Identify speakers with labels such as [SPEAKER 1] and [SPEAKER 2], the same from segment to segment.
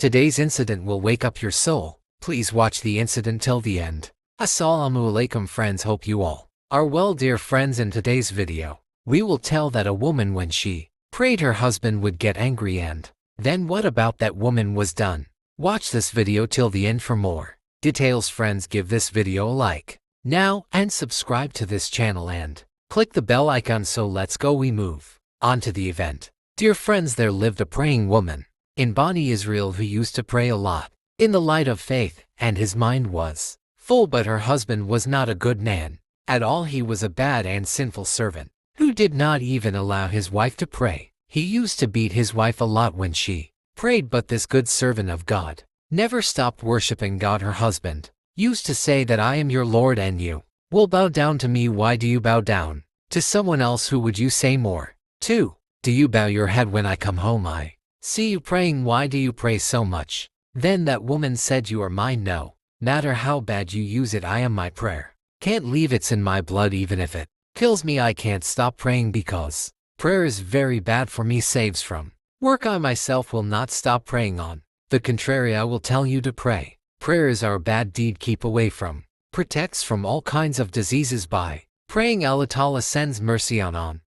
[SPEAKER 1] Today's incident will wake up your soul. Please watch the incident till the end. Assalamu alaikum friends, hope you all are well. Dear friends, in today's video, we will tell that a woman when she prayed her husband would get angry, and then what about that woman was done. Watch this video till the end for more details. Friends, give this video a like now and subscribe to this channel and click the bell icon. So let's go, we move on to the event. Dear friends, there lived a praying woman in Bani Israel who used to pray a lot in the light of faith, and his mind was full, but her husband was not a good man at all. He was a bad and sinful servant who did not even allow his wife to pray. He used to beat his wife a lot when she prayed, but this good servant of God never stopped worshiping God. Her husband used to say that I am your Lord and you will bow down to me. Why do you bow down to someone else? Who would you say more to? Do you bow your head when I come home? I see you praying. Why do you pray so much? Then that woman said, you are mine, no matter how bad you use it. I am my prayer. Can't leave, it's in my blood. Even if it kills me, I can't stop praying because prayer is very bad for me. Saves from work. I myself will not stop praying. On the contrary, I will tell you to pray. Prayer is our bad deed. Keep away from, protects from all kinds of diseases by praying. Allah Ta'ala sends mercy on them.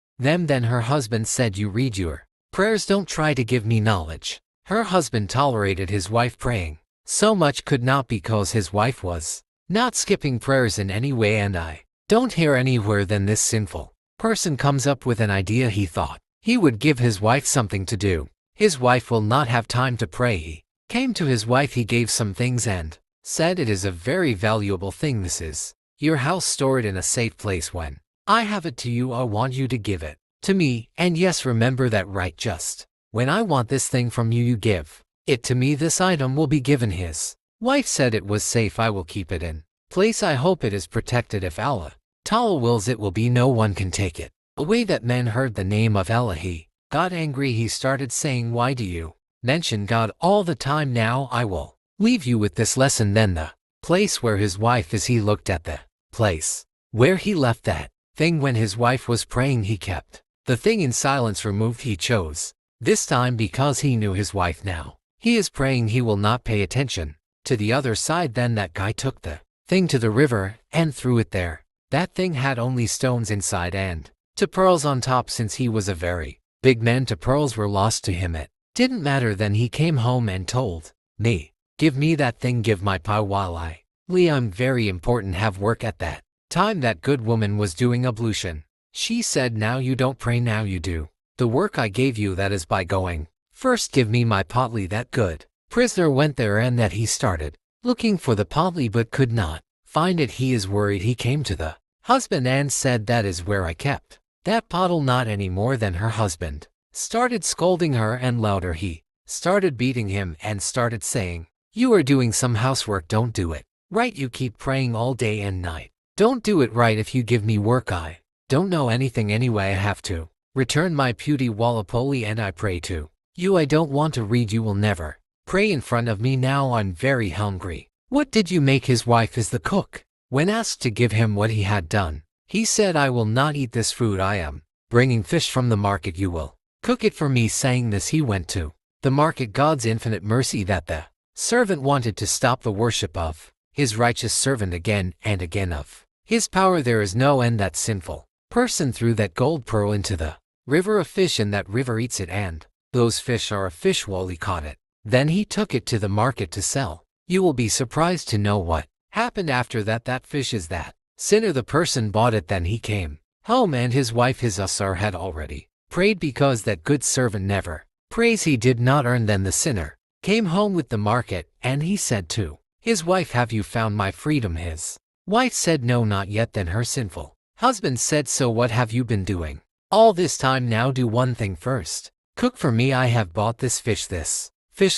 [SPEAKER 1] Then her husband said, you read your prayers, don't try to give me knowledge. Her husband tolerated his wife praying so much could not, because his wife was not skipping prayers in any way. And I don't hear anywhere then this sinful person comes up with an idea. He thought he would give his wife something to do. His wife will not have time to pray. He came to his wife, he gave some things and said, it is a very valuable thing. This is your house, store it in a safe place. When I have it to you, I want you to give it to me. And yes, remember that, right? Just when I want this thing from you, you give it to me. This item will be given. His wife said, it was safe. I will keep it in place. I hope it is protected. If Allah Ta'ala wills, it will be. No one can take it away. That man heard the name of Allah. He got angry. He started saying, why do you mention God all the time? Now I will leave you with this lesson. Then the place where his wife is, he looked at the place where he left that thing when his wife was praying. He kept the thing in silence, removed. He chose this time because he knew his wife now he is praying. He will not pay attention to the other side. Then that guy took the thing to the river and threw it there. That thing had only stones inside and two pearls on top. Since he was a very big man, two pearls were lost to him. It didn't matter. Then he came home and told me, give me that thing, give my pie while I'm very important, have work. At that time that good woman was doing ablution. She said, now you don't pray, now you do the work I gave you, that is by going first give me my potli. That good prisoner went there, and that he started looking for the potli but could not find it. He is worried. He came to the husband and said, that is where I kept that pottle. Not anymore. Then her husband started scolding her, and louder he started beating him and started saying, you are doing some housework, don't do it right. You keep praying all day and night, don't do it right. If you give me work, I don't know anything anyway. I have to return my puti walapoli, and I pray to you. I don't want to read. You will never pray in front of me. Now I'm very hungry. What did you make? His wife is the cook. When asked to give him what he had done, he said, I will not eat this food. I am bringing fish from the market. You will cook it for me. Saying this, he went to the market. God's infinite mercy that the servant wanted to stop the worship of his righteous servant again and again. Of his power there is no end. That sinful person threw that gold pearl into the river of fish, and that river eats it, and those fish are a fish. Wally caught it. Then he took it to the market to sell. You will be surprised to know what happened after that. That fish is that sinner. The person bought it. Then he came home, and his wife, his Asar, had already prayed, because that good servant never prays. He did not earn. Then the sinner came home with the market, and he said to his wife, have you found my freedom? His wife said, no, not yet. Then her sinful husband said, so what have you been doing all this time? Now do one thing first. Cook for me. I have bought this fish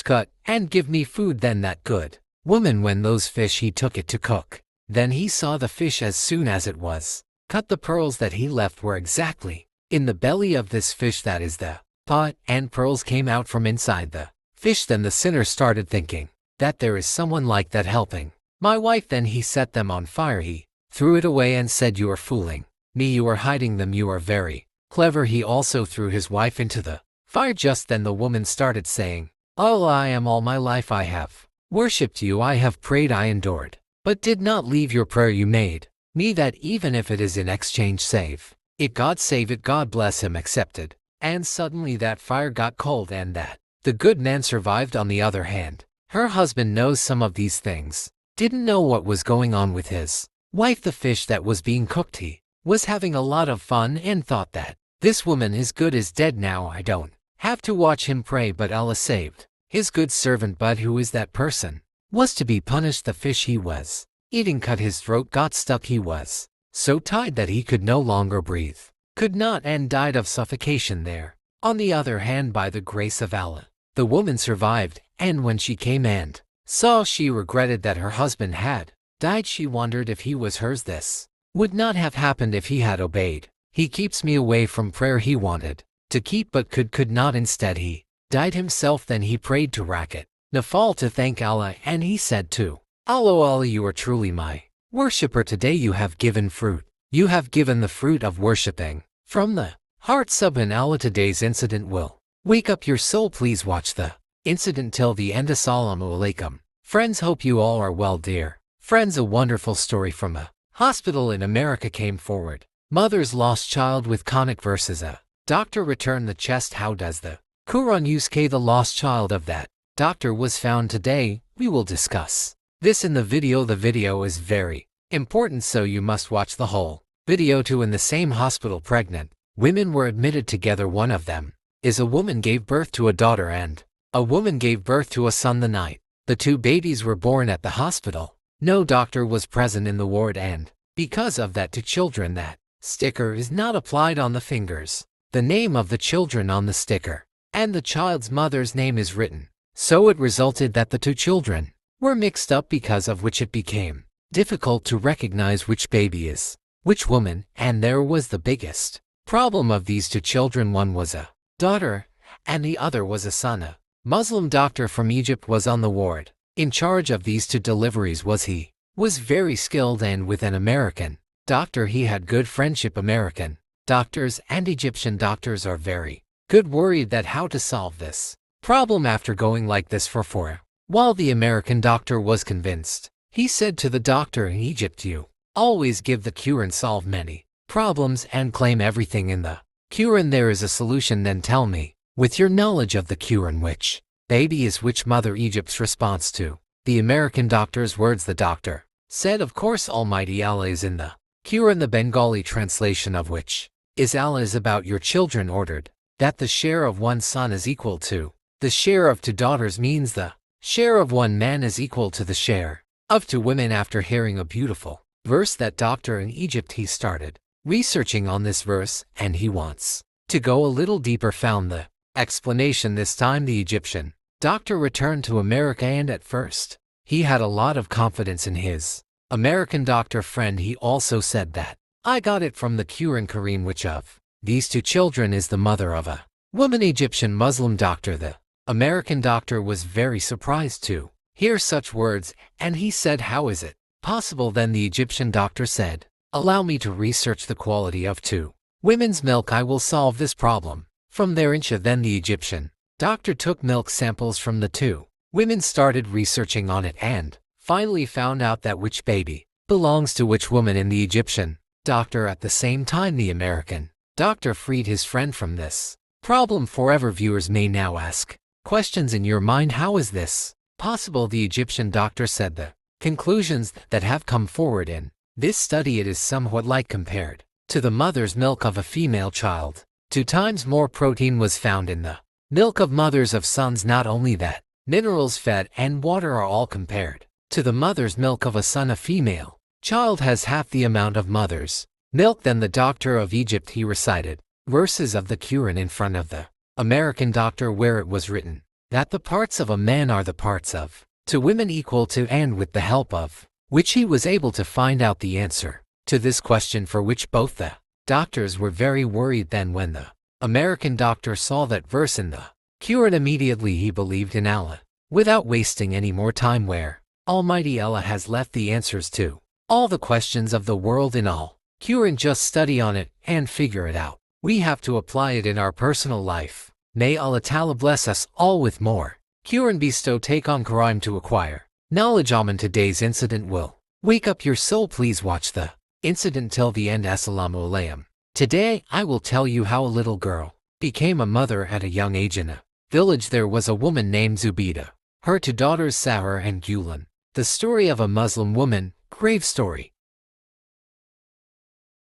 [SPEAKER 1] cut, and give me food. Then that good woman, when those fish, he took it to cook. Then he saw the fish as soon as it was cut. The pearls that he left were exactly in the belly of this fish, that is the pot, and pearls came out from inside the fish. Then the sinner started thinking that there is someone like that helping my wife. Then he set them on fire. He threw it away and said, you are fooling me. You are hiding them. You are very clever. He also threw his wife into the fire. Just then the woman started saying, Allah, I am all my life I have worshipped you, I have prayed, I endured, but did not leave your prayer you made me, that even if it is in exchange save it, God save it, God bless him, accepted. And suddenly that fire got cold and that the good man survived. On the other hand, her husband knows some of these things, didn't know what was going on with his wife, the fish that was being cooked. He was having a lot of fun and thought that this woman is good is dead now, I don't have to watch him pray, but Allah saved his good servant. But who is that person? Was to be punished. The fish he was eating cut his throat, got stuck. He was so tied that he could no longer breathe, could not, and died of suffocation there. On the other hand, by the grace of Allah, the woman survived, and when she came and saw, she regretted that her husband had died. She wondered if he was hers. This would not have happened if he had obeyed. He keeps me away from prayer he wanted to keep but could not. Instead he died himself. Then he prayed to Rakat Nafal to thank Allah, and he said to Allah, Allah, you are truly my worshipper. Today you have given fruit. You have given the fruit of worshipping from the heart. Subhanallah, today's incident will wake up your soul. Please watch the incident till the end. Assalamu alaikum. Friends, hope you all are well, dear friends. A wonderful story from a hospital in America came forward. Mother's lost child with conic versus a doctor returned the chest. How does the Quran use the lost child of that doctor was found today? We will discuss this in the video. The video is very important, so you must watch the whole video. Two in the same hospital, pregnant women were admitted together. One of them is a woman gave birth to a daughter, and a woman gave birth to a son. The night the two babies were born at the hospital, no doctor was present in the ward, and because of that, to children that sticker is not applied on the fingers. The name of the children on the sticker and the child's mother's name is written. So it resulted that the two children were mixed up, because of which it became difficult to recognize which baby is which woman. And there was the biggest problem of these two children. One was a daughter and the other was a son. A Muslim doctor from Egypt was on the ward. In charge of these two deliveries he was very skilled, and with an American doctor he had good friendship. American doctors and Egyptian doctors are very good, worried that how to solve this problem after going like this for 4. While the American doctor was convinced, he said to the doctor in Egypt, you always give the cure and solve many problems and claim everything in the cure, and there is a solution. Then tell me, with your knowledge of the cure, and which baby is which mother? Egypt's response to the American doctor's words, the doctor said, of course Almighty Allah is in the cure, in the Bengali translation of which is Allah is about your children, ordered that the share of one son is equal to the share of 2 daughters, means the share of one man is equal to the share of 2 women. After hearing a beautiful verse, that doctor in Egypt, he started researching on this verse, and he wants to go a little deeper, found the explanation. This time the Egyptian doctor returned to America, and at first he had a lot of confidence in his American doctor friend. He also said that I got it from the Quran Kareem, which of these 2 children is the mother of a woman. Egyptian Muslim doctor. The American doctor was very surprised to hear such words, and he said, how is it possible? Then the Egyptian doctor said, allow me to research the quality of 2 women's milk. I will solve this problem from their insha. Then the Egyptian doctor took milk samples from the 2 women, started researching on it, and finally found out that which baby belongs to which woman in the Egyptian doctor. At the same time, the American doctor freed his friend from this problem forever. Viewers may now ask questions in your mind. How is this possible? The Egyptian doctor said the conclusions that have come forward in this study, it is somewhat like compared to the mother's milk of a female child. 2 times more protein was found in the milk of mothers of sons. Not only that, minerals, fat, and water are all compared to the mother's milk of a son. A female child has half the amount of mother's milk. Then the doctor of Egypt, he recited verses of the Quran in front of the American doctor, where it was written that the parts of a man are the parts of 2 women equal to, and with the help of which he was able to find out the answer to this question, for which both the doctors were very worried. Then when the American doctor saw that verse in the Quran, immediately he believed in Allah without wasting any more time, where Almighty Allah has left the answers to all the questions of the world in all Quran. Just study on it and figure it out. We have to apply it in our personal life. May Allah Ta'ala bless us all with more Quran bestow take on crime to acquire knowledge on today's incident will wake up your soul. Please watch the incident till the end. Assalamu alaikum. Today I will tell you how a little girl became a mother at a young age. In a village there was a woman named Zubida. Her two daughters Sahar and Gulen. The story of a Muslim woman, grave story.